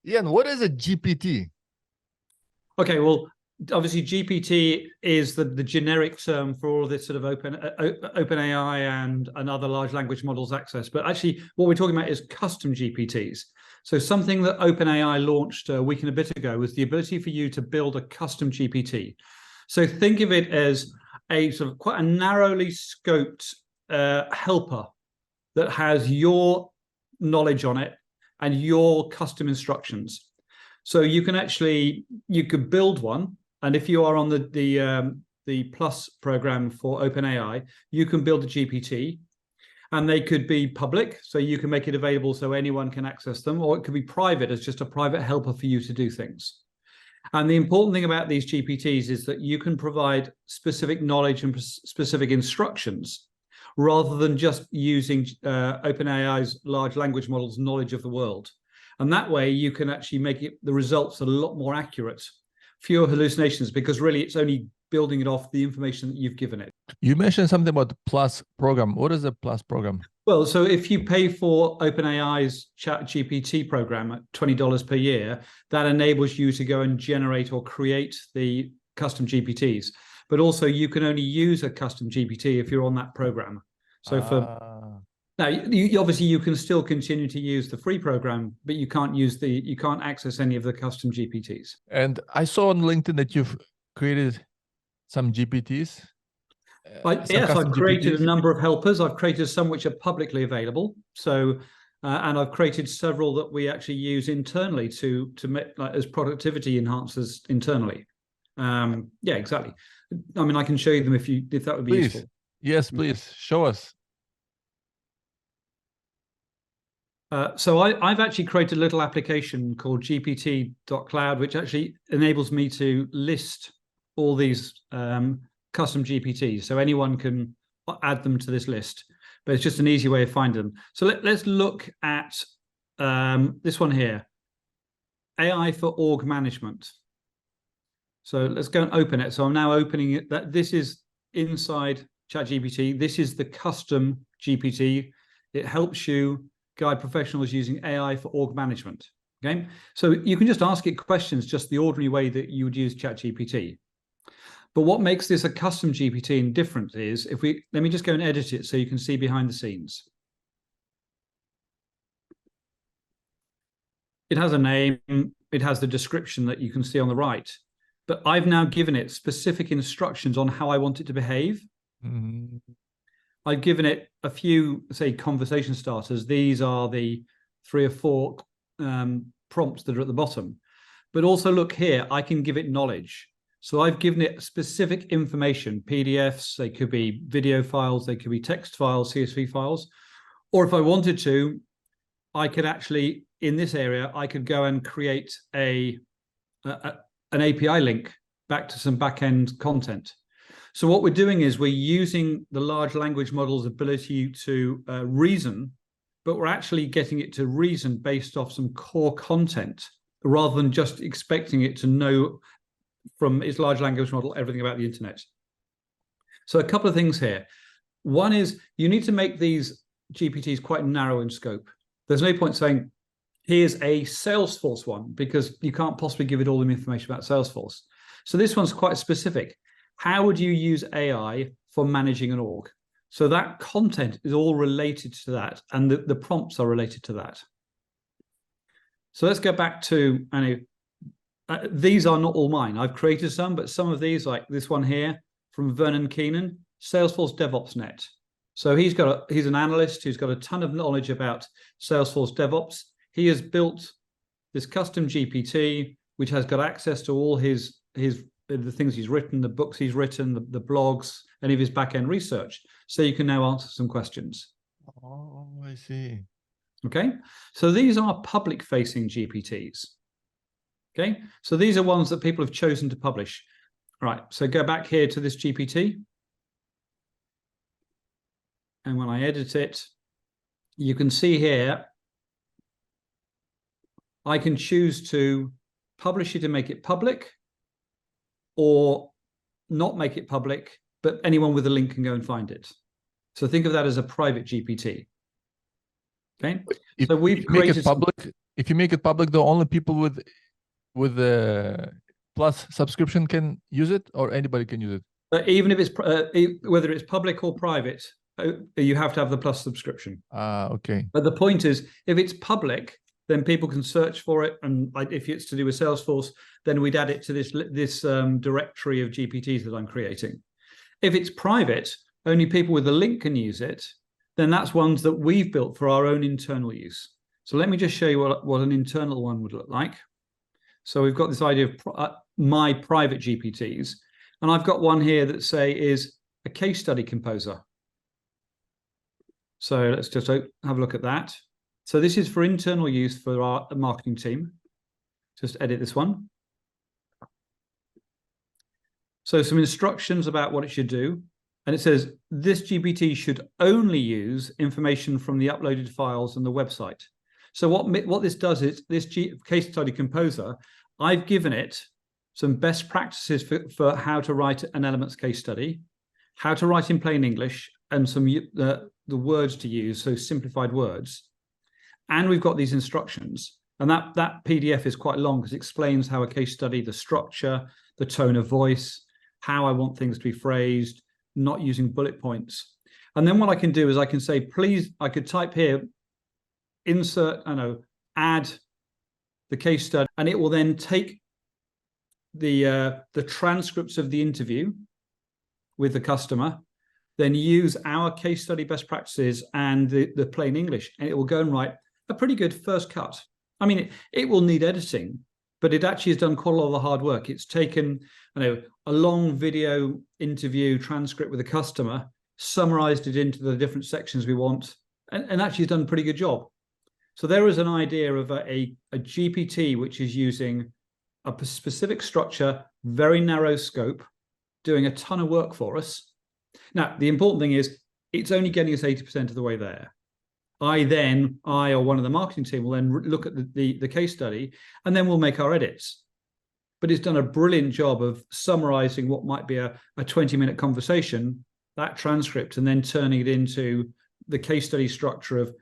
Ian, what is a GPT? Okay, well, obviously GPT is the generic term for all this sort of open AI and other large language models access. But actually, what we're talking about is custom GPTs. So something that OpenAI launched a week and a bit ago was the ability for you to build a custom GPT. So think of it as a sort of quite a narrowly scoped helper that has your knowledge on it and your custom instructions. So you could build one, and if you are on the Plus program for OpenAI, you can build a GPT, and they could be public, so you can make it available so anyone can access them, or it could be private as just a private helper for you to do things. And the important thing about these GPTs is that you can provide specific knowledge and specific instructions rather than just using OpenAI's large language models' knowledge of the world. And that way you can actually make the results a lot more accurate, fewer hallucinations, because really it's only building it off the information that you've given it. You mentioned something about the Plus program. What is the Plus program? Well, so if you pay for OpenAI's ChatGPT program at $20 per year, that enables you to go and generate or create the custom GPTs. But also you can only use a custom GPT if you're on that program. So now, obviously you can still continue to use the free program, but you can't access any of the custom GPTs. And I saw on LinkedIn that you've created some GPTs. Yes, I've created a number of helpers. I've created some which are publicly available. So, and I've created several that we actually use internally to make as productivity enhancers internally. Yeah, exactly. I mean, I can show you them if that would be useful. Yes, please show us. So I've actually created a little application called gpt.cloud, which actually enables me to list all these custom GPTs. So anyone can add them to this list, but it's just an easy way of finding them. So let's look at this one here, AI for org management. So let's go and open it. So I'm now opening it. This is inside ChatGPT. This is the custom GPT. It helps you guide professionals using AI for org management. Okay, so you can just ask it questions just the ordinary way that you would use ChatGPT. But what makes this a custom GPT and different is let me just go and edit it so you can see behind the scenes. It has a name, it has the description that you can see on the right, but I've now given it specific instructions on how I want it to behave. Mm-hmm. I've given it a few, say, conversation starters. These are the 3 or 4 prompts that are at the bottom. But also look here, I can give it knowledge. So I've given it specific information, PDFs, they could be video files, they could be text files, CSV files. Or if I wanted to, I could actually, in this area, I could go and create an API link back to some back-end content. So what we're doing is we're using the large language model's ability to reason, but we're actually getting it to reason based off some core content rather than just expecting it to know from its large language model everything about the internet. So a couple of things here. One is you need to make these GPTs quite narrow in scope. There's no point saying, here's a Salesforce one, because you can't possibly give it all the information about Salesforce. So this one's quite specific. How would you use AI for managing an org? So that content is all related to that, and the prompts are related to that. So let's go back to, these are not all mine. I've created some, but some of these, like this one here from Vernon Keenan, Salesforce DevOps Net. So he's an analyst who's got a ton of knowledge about Salesforce DevOps. He has built this custom GPT, which has got access to all the things he's written, the books he's written, the blogs, any of his back-end research. So you can now answer some questions. Oh, I see. Okay, so these are public-facing GPTs. Okay, so these are ones that people have chosen to publish. All right, so go back here to this GPT. And when I edit it, you can see here, I can choose to publish it and make it public, or not make it public, but anyone with a link can go and find it. So think of that as a private GPT. Okay, so we've created make it public. if you make it public, though, only people with the Plus subscription can use it, or anybody can use it? Even if it's whether it's public or private, you have to have the Plus subscription. Okay. But the point is, if it's public, then people can search for it, and if it's to do with Salesforce, then we'd add it to this directory of GPTs that I'm creating. If it's private, only people with the link can use it, then that's ones that we've built for our own internal use. So let me just show you what an internal one would look like. So we've got this idea of my private GPTs, and I've got one here that is a case study composer. So let's just have a look at that. So this is for internal use for our marketing team. Just edit this one. So some instructions about what it should do. And it says, this GPT should only use information from the uploaded files on the website. So what this does is, this case study composer, I've given it some best practices for how to write an elements case study, how to write in plain English, and some the words to use, so simplified words. And we've got these instructions. And that PDF is quite long because it explains how a case study, the structure, the tone of voice, how I want things to be phrased, not using bullet points. And then what I can do is I can say, please, I could type here, insert, add the case study, and it will then take the transcripts of the interview with the customer, then use our case study best practices and the plain English, and it will go and write a pretty good first cut. I mean, it will need editing, but it actually has done quite a lot of the hard work. It's taken, a long video interview transcript with a customer, summarized it into the different sections we want, and actually has done a pretty good job. So there is an idea of a GPT which is using a specific structure, very narrow scope, doing a ton of work for us. Now, the important thing is it's only getting us 80% of the way there. I or one of the marketing team will then look at the case study, and then we'll make our edits. But it's done a brilliant job of summarizing what might be a 20-minute conversation, that transcript, and then turning it into the case study structure of,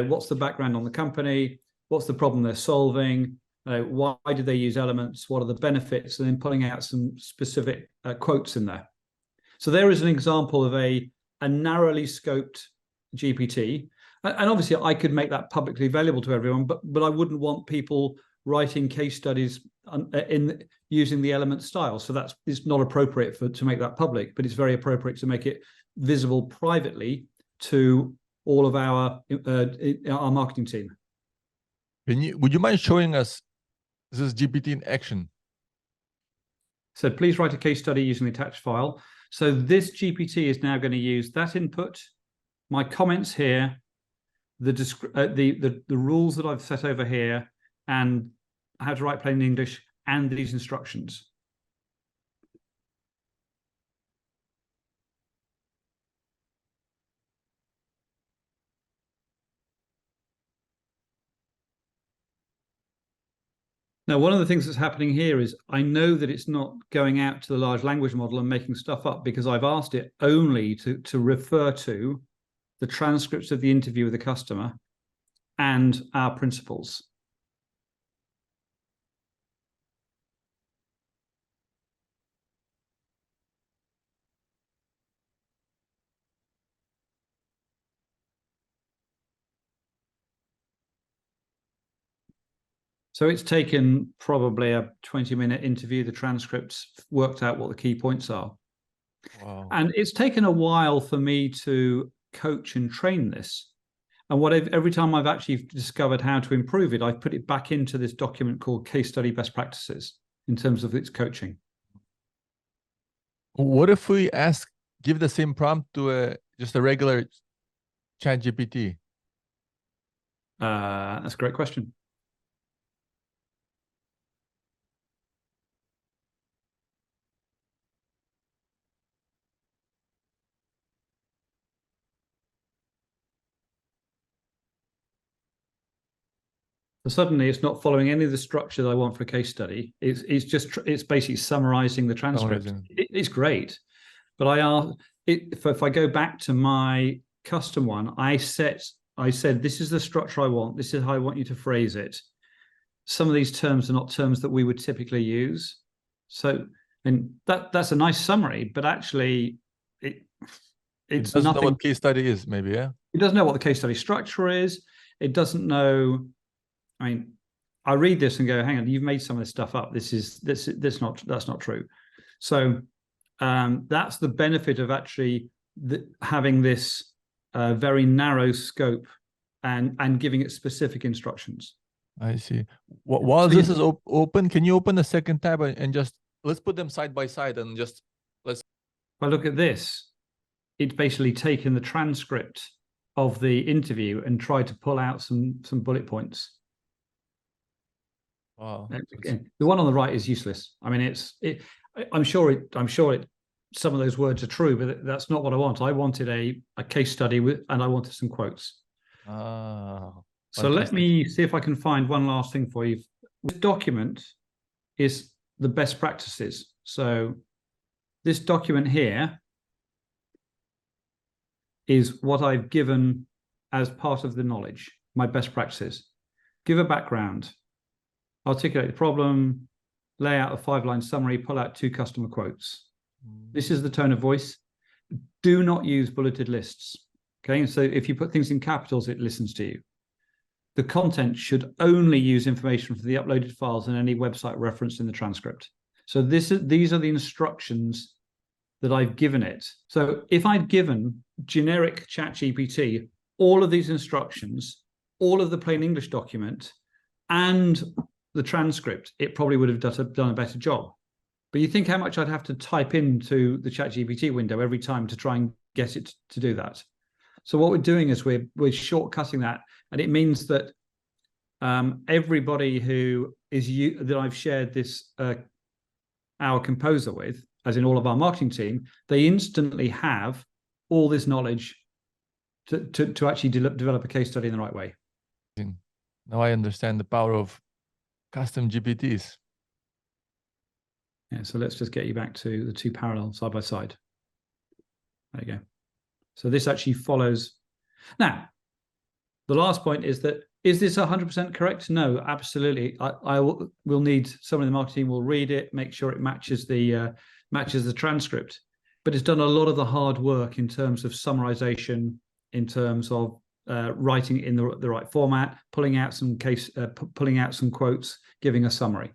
what's the background on the company, what's the problem they're solving, why did they use elements, what are the benefits, and then pulling out some specific quotes in there. So there is an example of a narrowly scoped GPT. And obviously I could make that publicly available to everyone, but I wouldn't want people writing case studies in using the element style. So it's not appropriate to make that public, but it's very appropriate to make it visible privately to all of our marketing team. Would you mind showing us this GPT in action? So please write a case study using the attached file. So this GPT is now going to use that input, my comments here, the rules that I've set over here, and how to write plain English, and these instructions. Now, one of the things that's happening here is I know that it's not going out to the large language model and making stuff up, because I've asked it only to refer to the transcripts of the interview with the customer and our principles. So it's taken probably a 20-minute interview, the transcripts, worked out what the key points are. Wow. And it's taken a while for me to coach and train this. And every time I've actually discovered how to improve it, I've put it back into this document called Case Study Best Practices in terms of its coaching. What if we give the same prompt to just a regular ChatGPT? That's a great question. So suddenly it's not following any of the structure that I want for a case study. It's basically summarizing the transcript. It's great, but if I go back to my custom one, I said, this is the structure I want. This is how I want you to phrase it. some of these terms are not terms that we would typically use. So, and that's a nice summary, but actually it's doesn't nothing. know what case study is, maybe, yeah? It doesn't know what the case study structure is. It doesn't know. I mean, I read this and go, hang on, you've made some of this stuff up. That's not true. So that's the benefit of actually having this very narrow scope and giving it specific instructions. I see. While this is open, can you open a second tab and just let's put them side by side and just let's. If I look at this, it's basically taken the transcript of the interview and tried to pull out some bullet points. Wow. The one on the right is useless. I mean, I'm sure some of those words are true, but that's not what I want. I wanted a case study and I wanted some quotes. So let me see if I can find one last thing for you. This document is the best practices. So this document here is what I've given as part of the knowledge, my best practices. Give a background, articulate the problem, lay out a 5-line summary, pull out 2 customer quotes. This is the tone of voice. Do not use bulleted lists. Okay, so if you put things in capitals, it listens to you. The content should only use information from the uploaded files and any website referenced in the transcript. So these are the instructions that I've given it. So if I'd given generic ChatGPT all of these instructions, all of the plain English document, and the transcript, it probably would have done a better job. But you think how much I'd have to type into the ChatGPT window every time to try and get it to do that. So what we're doing is we're shortcutting that, and it means that everybody that I've shared this our composer with, as in all of our marketing team, they instantly have all this knowledge to actually develop a case study in the right way. Now I understand the power of custom GPTs. Yeah, so let's just get you back to the 2 parallel side by side. There you go. So this actually follows. Now, the last point is that, is this 100% correct? No, absolutely. I will need someone in the marketing will read it, make sure it matches the transcript. But it's done a lot of the hard work in terms of summarization, in terms of writing in the right format, pulling out some quotes, giving a summary.